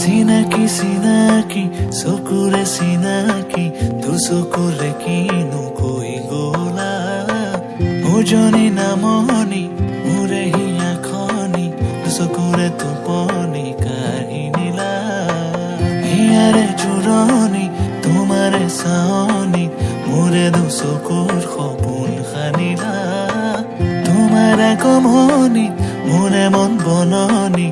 চিনাকি চিনাকি চকুৰে চিনাকি দুচকুৰে কিনো কৈ গলা ওজনী নামনি মোৰে হিয়া খনি দুচকুৰে টোপনি কাঢ়ি নিলা হিয়াৰে জোৰণি তোমাৰে চাৱনি মোৰে দুচকুৰ সপোন সানিলা তোমাৰ আগমনি মোৰে মন বননি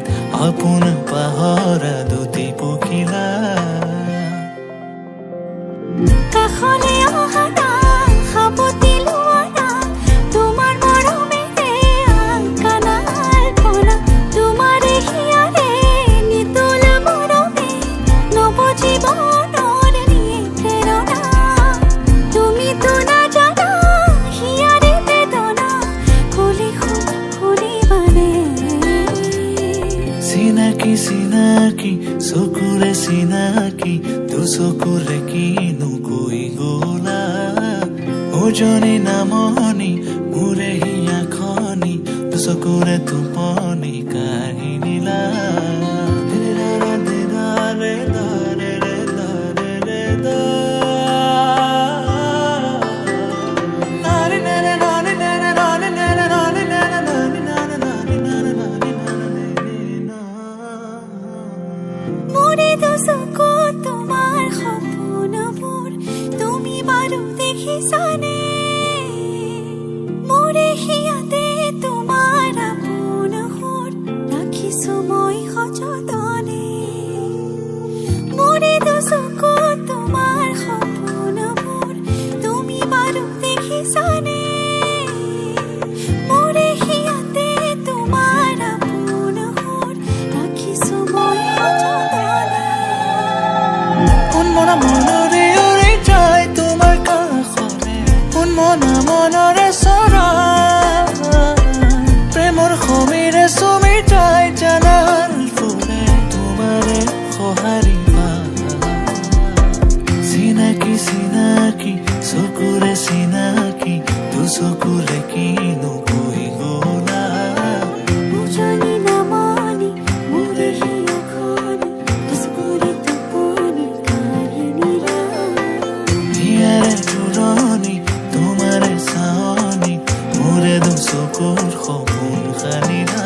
আপোন পাহৰা দুটি পখিলা কাখনে অহানা খাবতি লোৱানা তোমাৰ মৰমেৰে আংকানাৰ পৰা তোমাৰে হিয়াৰে নিতল মৰমে নৱজীৱনৰ নিয়ে প্ৰেৰণা তুমিতো নাজানা হিয়াৰে বেদনা খুলি খুলিবানে চিনাকি চিনাকি চকুৰে চিনাকি দুচকুৰে কিনো কৈ গলা ওজনী নামনি মোৰে হিয়া খনি দুচকুৰে টোপনি কাঢ়ি নিলা মোৰে দুচকু তোমাৰ সপোনবোৰ তুমি বাৰু দেখিছানে মোৰে হিয়াতে তোমাৰ আপোন সুৰ ৰাখিছো মই সযতনে মোৰে দুচকু তোমাৰ সপোনবোৰ তুমি বাৰু দেখিছানে মোৰে হিয়াতে তোমাৰ আপোন সুৰ ৰাখিছো মই সযতনে মনা মনৰে উৰি যায় তোমাৰ কাষলে মনা মনৰে চৰা প্ৰেমৰ সমীৰে চুমি যায় জানাল ফুলে তোমাৰে সহাৰিবা চিনাকি চিনাকি চকুৰে চিনাকি দুচকুৰে কিনো কৈ গলা ওজনী নামনি মোৰে হিয়া খনি দুচকুৰে টোপনি কাঢ়ি নিলা হিয়াৰে জোৰণি তোমাৰে চাৱনি মোৰে দুচকুৰ সপোন সানিলা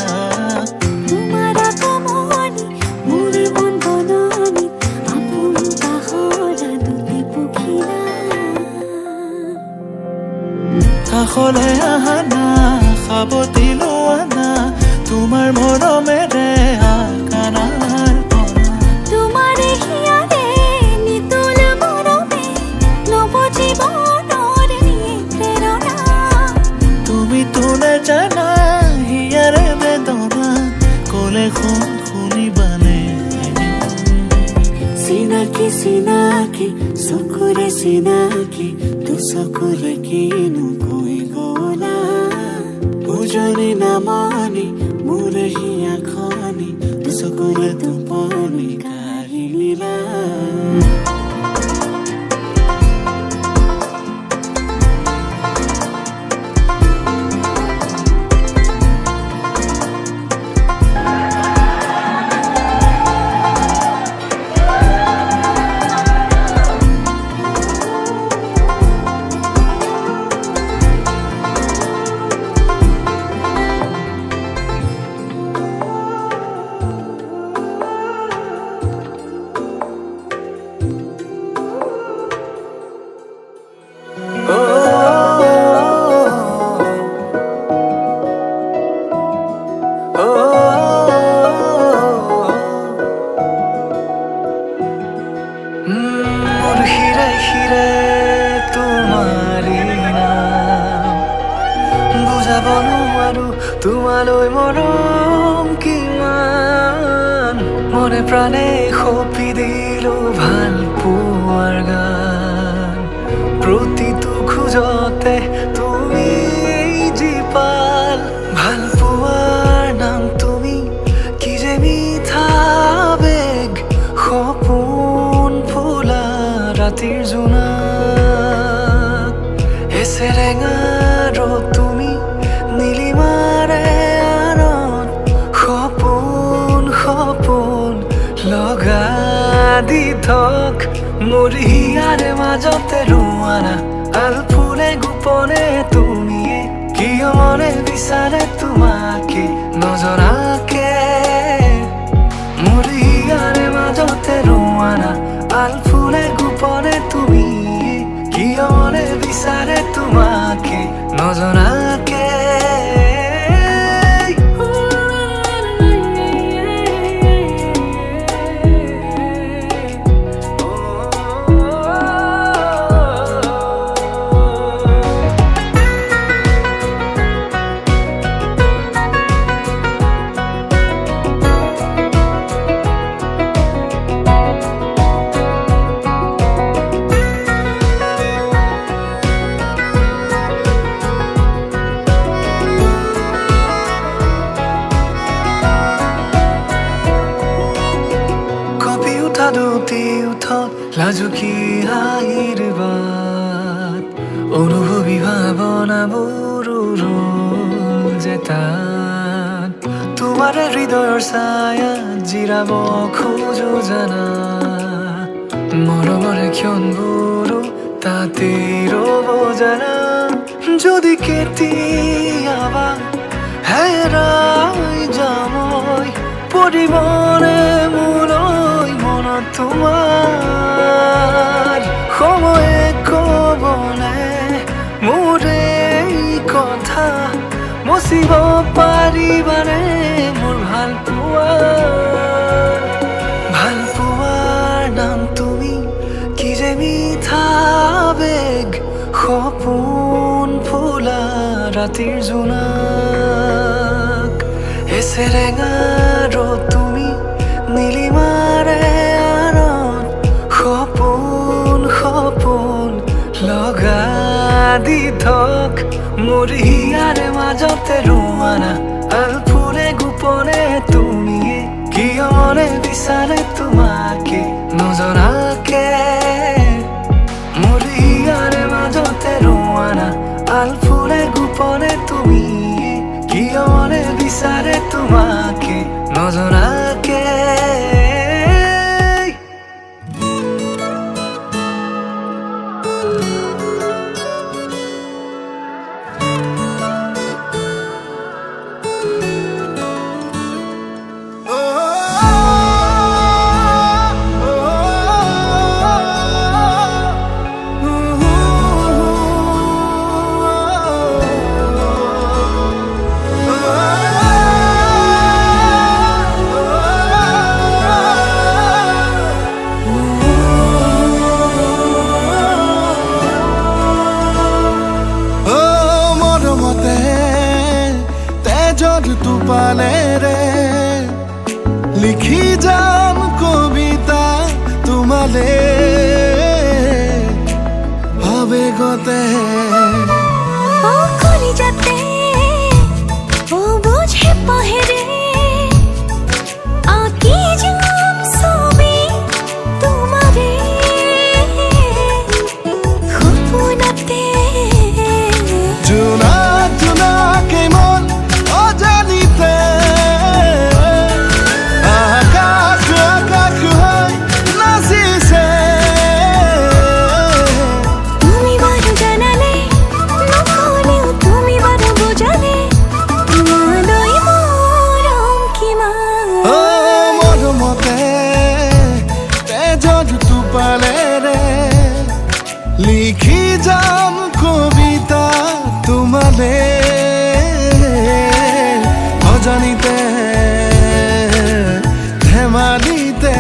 তোমাৰ আগমনি মোৰে মন বননি আপোন পাহৰা দুটি পখিলা কাষলে আহানা খাবতি লোৱানা তোমাৰ মৰমেৰে আকানাৰ পৰা তোমাৰে হিয়াৰে নিতল মৰমে নৱজীৱনৰ নিয়ে প্ৰেৰণা তুমিতো নাজানা হিয়াৰে বেদনা কলে শুনিবানে চিনাকি চিনাকি চকুৰে চিনাকি দুচকুৰে কিনো কৈ গলা ওজনী নামনি মোৰে হিয়া খনি দুচকুৰে টোপনি কাঢ়ি নিলা মোৰ হিৰে হিৰে তোমাৰি নাম বুজাব নোৱাৰো তোমালৈ মৰম কিমান মনে প্ৰাণে সপি দিলো ভাল পোৱাৰ গান প্ৰতিটো খোজতে তুমি জীপাল ভাল পোৱাৰ নাম তুমি কি যে মিঠা বেগ সপোন ফুলা ৰাতিৰ জোনাক এছেৰেঙা ৰ'দ তুমি নীলিমাৰে আনত সপোন সপোন লগা দি থক মোৰ হিয়াৰে মাজতে ৰোৱানা আল ফুলে গোপনে তুমি কিয় মনে বিচাৰে তোমাকে নজনাকে মোৰ হিয়াৰে মাজতে ৰোৱানা আল ফুলে গোপনে তুমি কিয় মনে বিচাৰে তোমাকে নজনাকে লাজুকি হাঁহিৰ বাট অনুভৱী ভাৱনাবোৰ যে তাত তোমাৰ হৃদয়ৰ ছায়াত জিৰাব খোজো জানা মৰমৰ ক্ষণবোৰো তাতে ৰ'ব জানা যদি কেতিয়াবা হেৰাই যাম পৰিবনে মোলৈ মনত তোমাৰ সময়ে ক'বনে মোৰে কথা মচিব পাৰিবানে মোৰ ভাল পোৱাৰ নাম তুমি কি যে মিঠা বেগ সপোন ফুলা ৰাতিৰ জোনাক এছেৰেঙা ৰ'দ তুমি নীলিমাৰে সপোন লগা দি থক মোৰ হিয়াৰে মাজতে ৰোৱানা আল ফুলে গোপনে তুমি কিয় মনে বিচাৰে তোমাকে নজনাকে মোৰ হিয়াৰে মাজতে ৰোৱানা আল ফুলে গোপনে তুমি কিয় মনে বিচাৰে তোমাকে নজনাকে লিখি যাম কবিতা তোমালে আবেগতে কলিজাতে ও বুঝে পাহেরে আঁকি যাম ছবি তোমারে সপোনতে জোনাকে মন অজানিতে লিখি যাম কবিতা তোমালে অজানিতে ধেমালিতে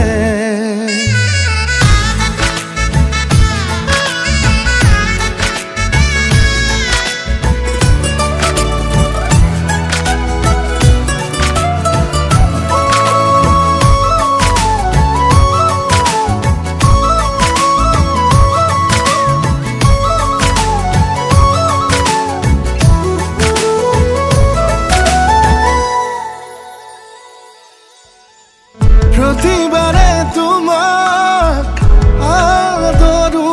প্রতিবারে তোমাক আদৰো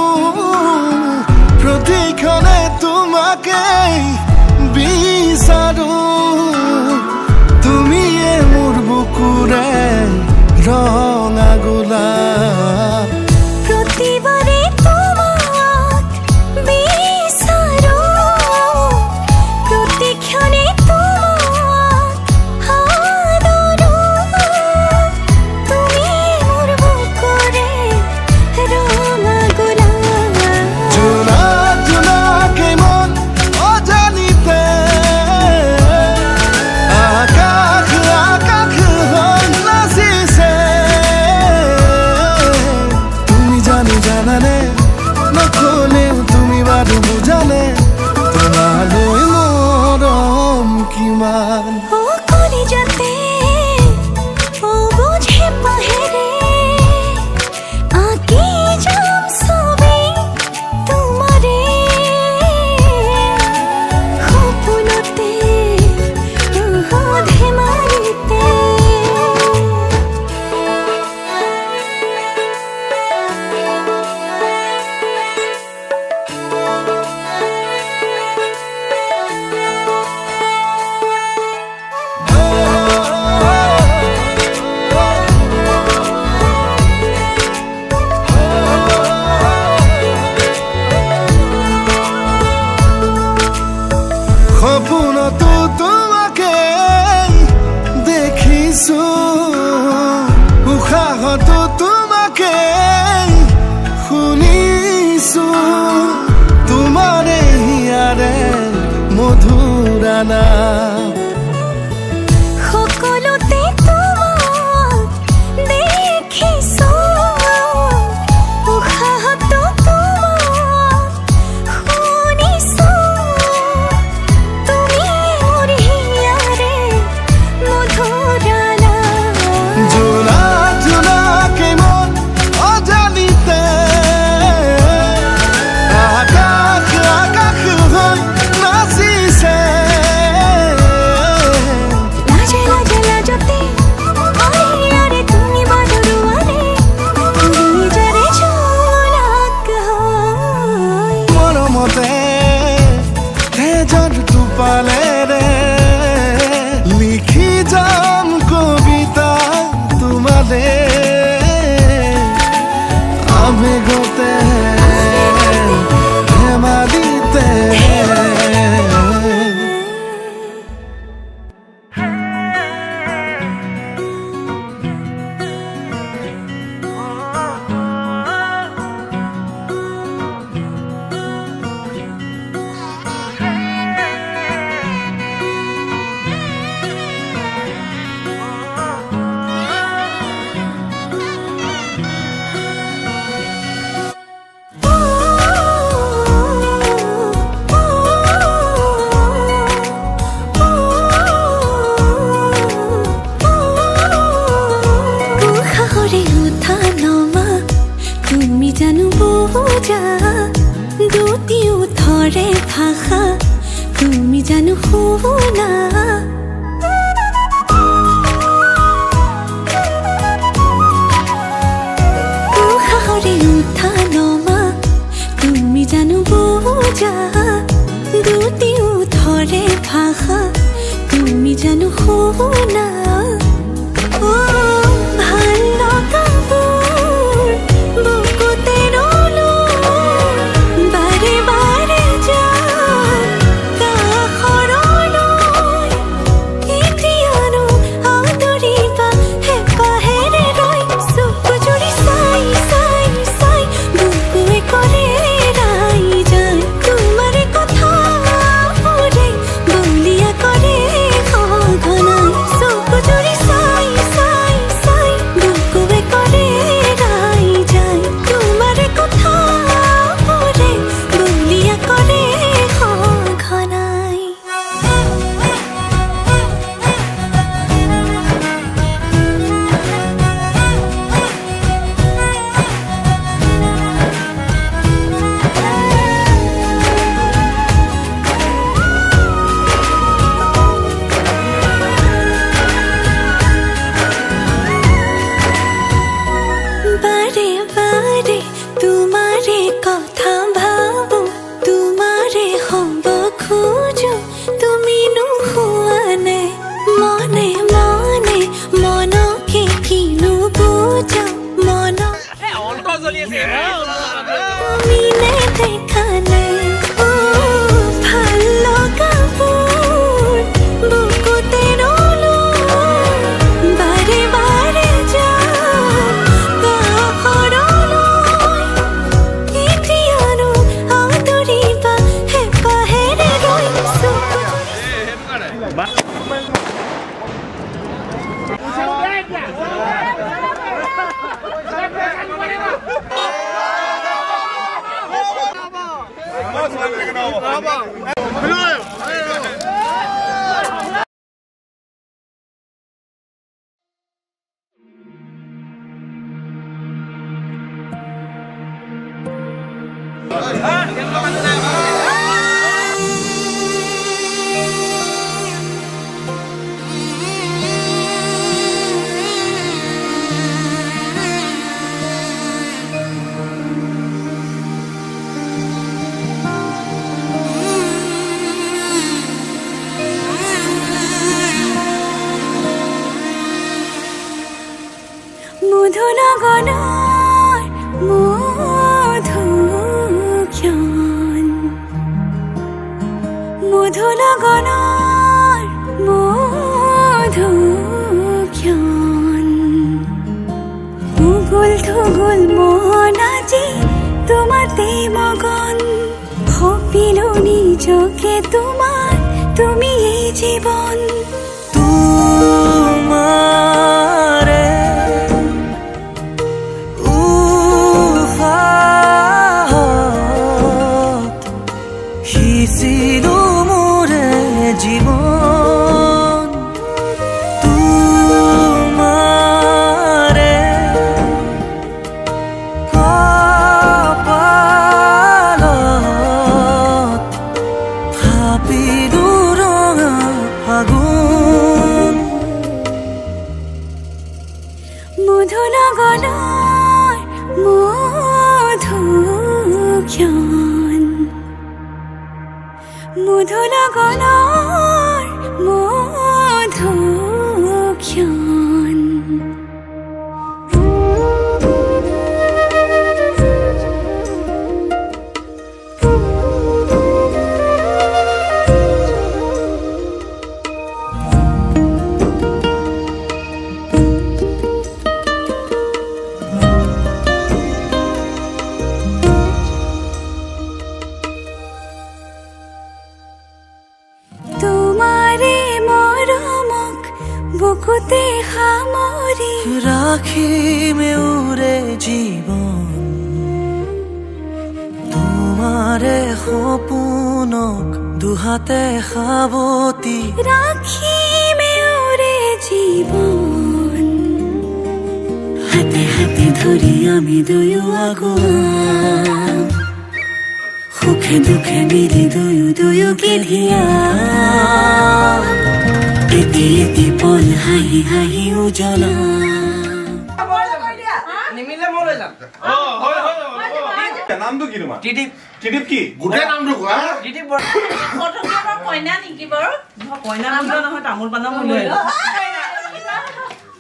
প্ৰতিক্ষণে তোমাকে বিচাৰো তুমিয়ে মোৰ বুকুৰে ৰঙা গোলাপ সপোনা ও ভাল লগাবোৰ বুকুতে ৰলো বাৰে বাৰে যাওঁ কাষৰলৈ এতিয়ানো আদৰিবা হেঁপাহেৰে ৰৈ চকু জুৰি চাই চাই চাই বুকুৱে কৰে ৰাই যায় তোমাৰে কথাবোৰে বলিয়া কৰে সঘনাই চকু জুৰি চাই চাই চাই বুকুৱে কৰে ৰাই যায় তোমাৰে কথাবোৰে বলিয়া কৰে সঘনাই বাৰে বাৰে তোমাৰে কথা ভাবো তোমাৰে হ'ব খোজো তুমি নোহোৱা নাই মনে মনে মনকে কিনো বুজা মন তুমি নেদেখা নাই ও ভাল লগাবোৰ বুকুতে ৰলো বাৰে বাৰে যাওঁ কাষৰলৈ এতিয়ানো আদৰিবা হেঁপাহেৰে ৰৈ চকু মধুনগনৰ মধুক্ষণ মধুনগনৰ মধুক্ষণ উগুল থুগুল মন আজি তোমাতে মগন ভাবিলো নিজকে তোমাৰ তুমি এই জীৱন তোমাৰে সিঁচিলো মোৰে জীৱন তোমাৰে কপালত থাপিলো ৰঙা ফাগুন মধুনগৰৰ মধুক্ষণ মধুনগৰৰ মধুক্ষণ বুকুতে সামৰি ৰাখিমে উৰে জীৱন তোমাৰে সপোনক দুহাতে সাৱতি ৰাখিমে উৰে জীৱন হাতে হাতে ধৰি আমি দুয়ো আগুৱা সুখে দুখে মিলি দুয়োকে ধিয়া এটি এটি পল হাঁহি হাঁহি উজ্বলা নিমিলে মই লৈ যাম নামটো কি তোমাৰ টিটিপ টিটিপ কি গোটেই নামটো কোৱা টিটিপ কইনা নেকি বাৰু কইনা মূল্য নহয় তামোল পানৰ মূল্য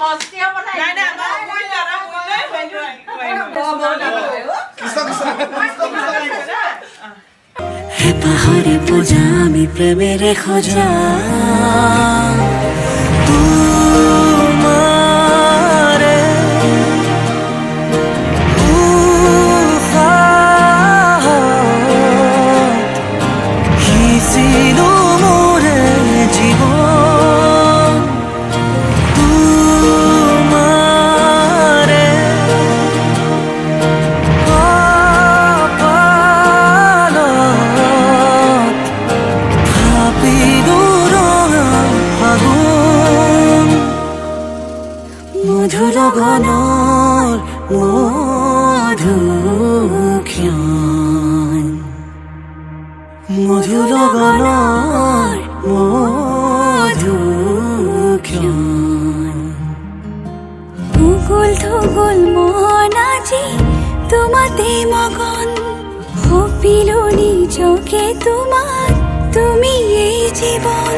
হস্তিয়া বনাই নাই নাই আমাৰ মূল্য হে পাহৰে পূজা আমি প্ৰেমেৰে খোজা গগনৰ মধুক্ষণ মধুৰ গগনৰ মধুক্ষণ উগুল থুগুল মন আজি তোমাতে মগন সপিলো নিজকে তোমাক তুমি এই জীৱন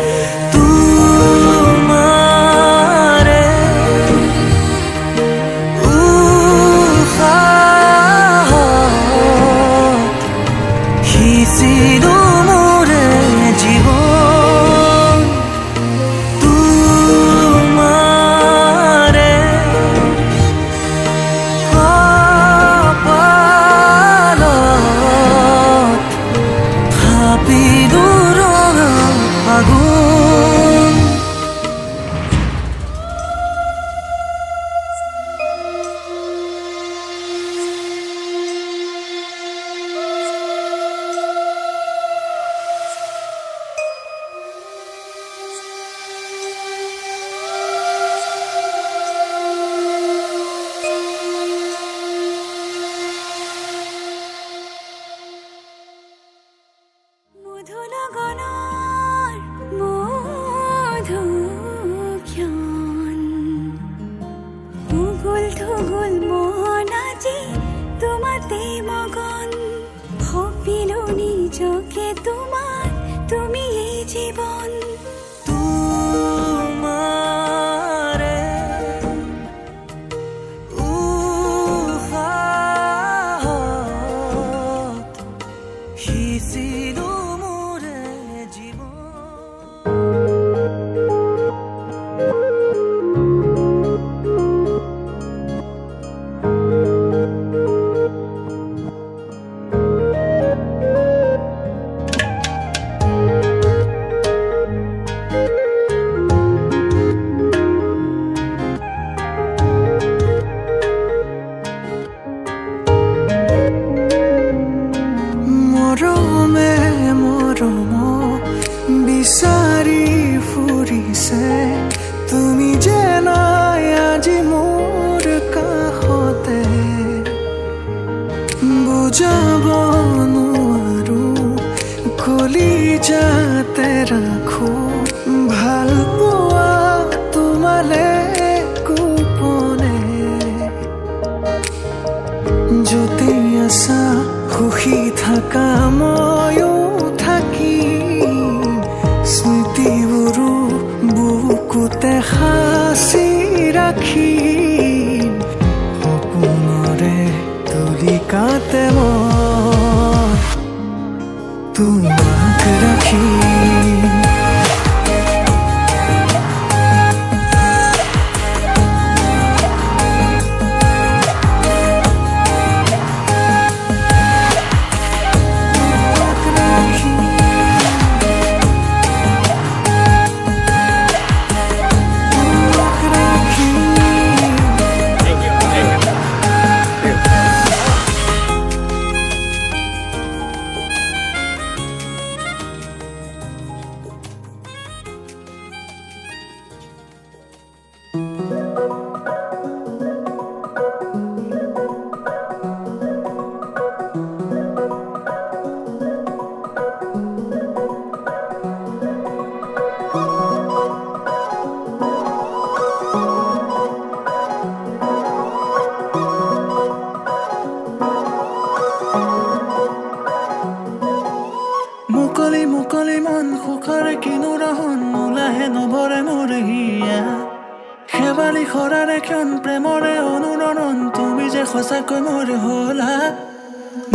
খৰাৰে ক্ষণ প্ৰেমৰে অনুৰণন তুমি যে সঁচাকৈ মোৰ হলা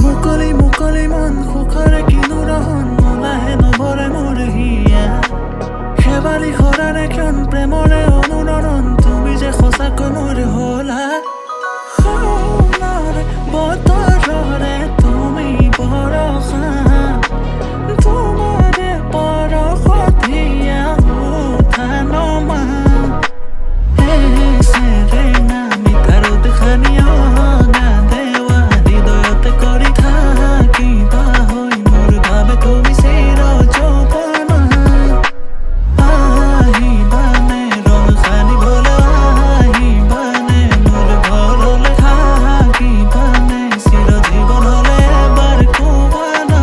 মুকলি মুকলি মন সুখৰে কিনো ৰহন মলাহে নভৰে মোৰ হিয়া শেৱালি খৰাৰে ক্ষণ প্ৰেমৰে অনুৰণন তুমি যে সঁচাকৈ মোৰ হলা বতৰৰে তুমি বৰষা তোমাৰে বৰষত হিয়া উঠা নমা সেৰেনা মিঠাৰত খানিয় গান দেৱা হৃদয়তে কৰি থাকিবা হৈ মোৰ ভাবে তুমি চিৰ যৌৱনা আহিবানে ৰং সানিবলৈ আহিবানে মোৰ ঘৰলৈ থাকিবানে চিৰ জীৱনলৈ এবাৰ ক'বানা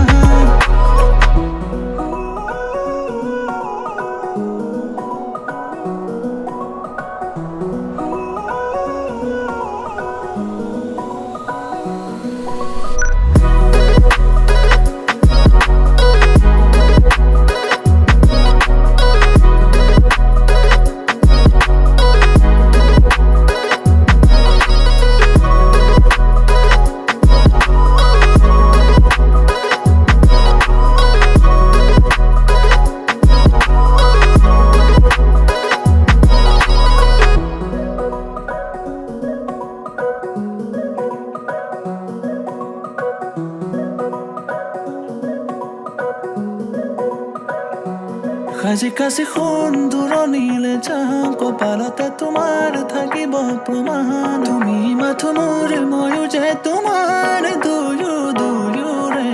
সাজি কাছি সোণ দূৰণিলে যাওঁ কপালতে তোমাৰ থাকিব প্ৰমাণ তুমি মাথো মোৰ ময়ো যে তোমাৰ দুয়োৰে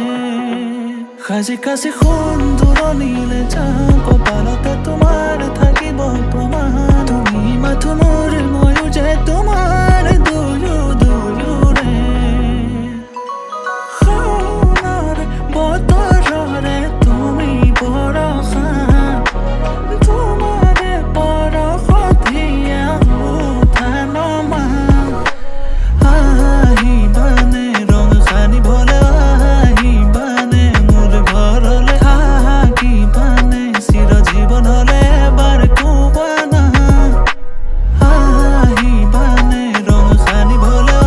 সাজি কাছি সোণ দূৰণিলে যাওঁ কপালতে তোমাৰ থাকিব প্ৰমাণ তুমি মাথো মোৰ ময়ো যে তোমাৰ দুয়োৰে বতৰৰে তুমি বৰষা তোমাৰে বৰষত হিয়া উঠা নমা আহিবানে ৰং সানিবলৈ আহিবানে মোৰ ঘৰলৈ থাকিবানে চিৰ জীৱনলৈ এবাৰ ক'বানা আহিবানে ৰং সানিবলৈ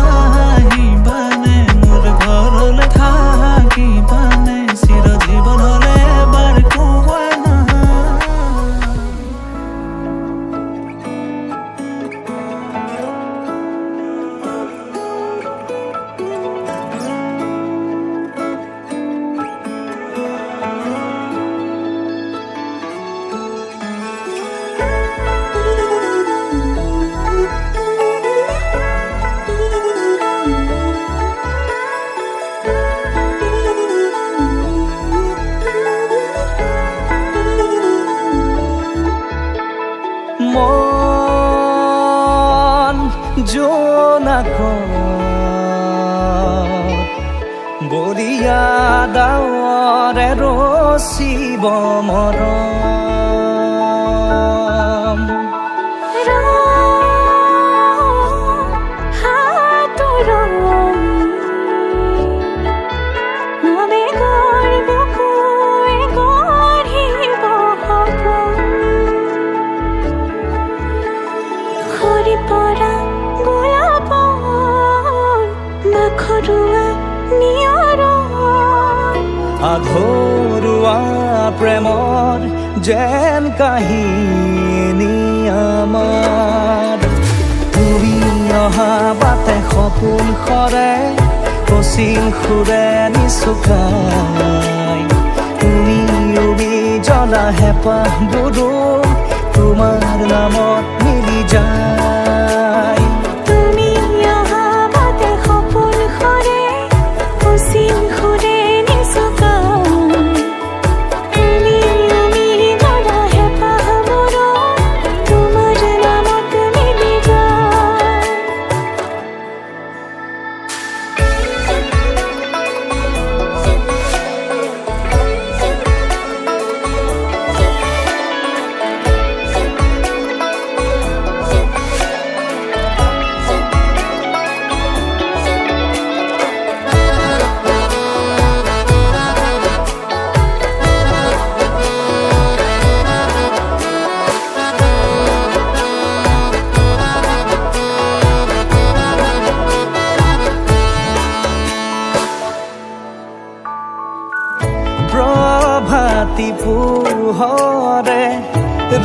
আহিবানে মোৰ ঘৰলৈ থাকিবানে চিৰ জীৱনলৈ এবাৰ ক'বানা মন জোনাক বৰিয়া ডাৱৰে ৰচিব মৰম আধৰুৱা প্ৰেমৰ যেন কাহিনী আমাৰ তুমি অহা বাটে সপোন সৰে কচিল সুৰে নিচুকাই তুমি উবি জ্বলা হেঁপাহবোৰো তোমাৰ নামত মিলি যায়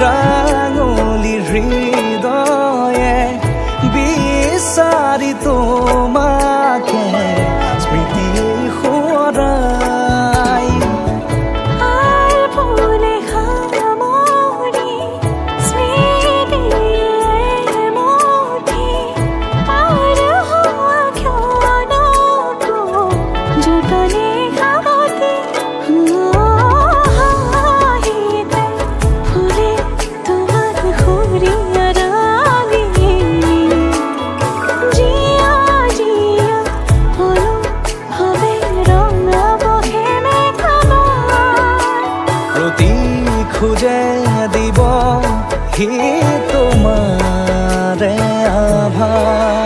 ৰাঙলী হৃদয়ে বিচাৰি তোমাকে স্মৃতি সোঁৱৰাই খুঁজে দিব হি তোমাৰে আভা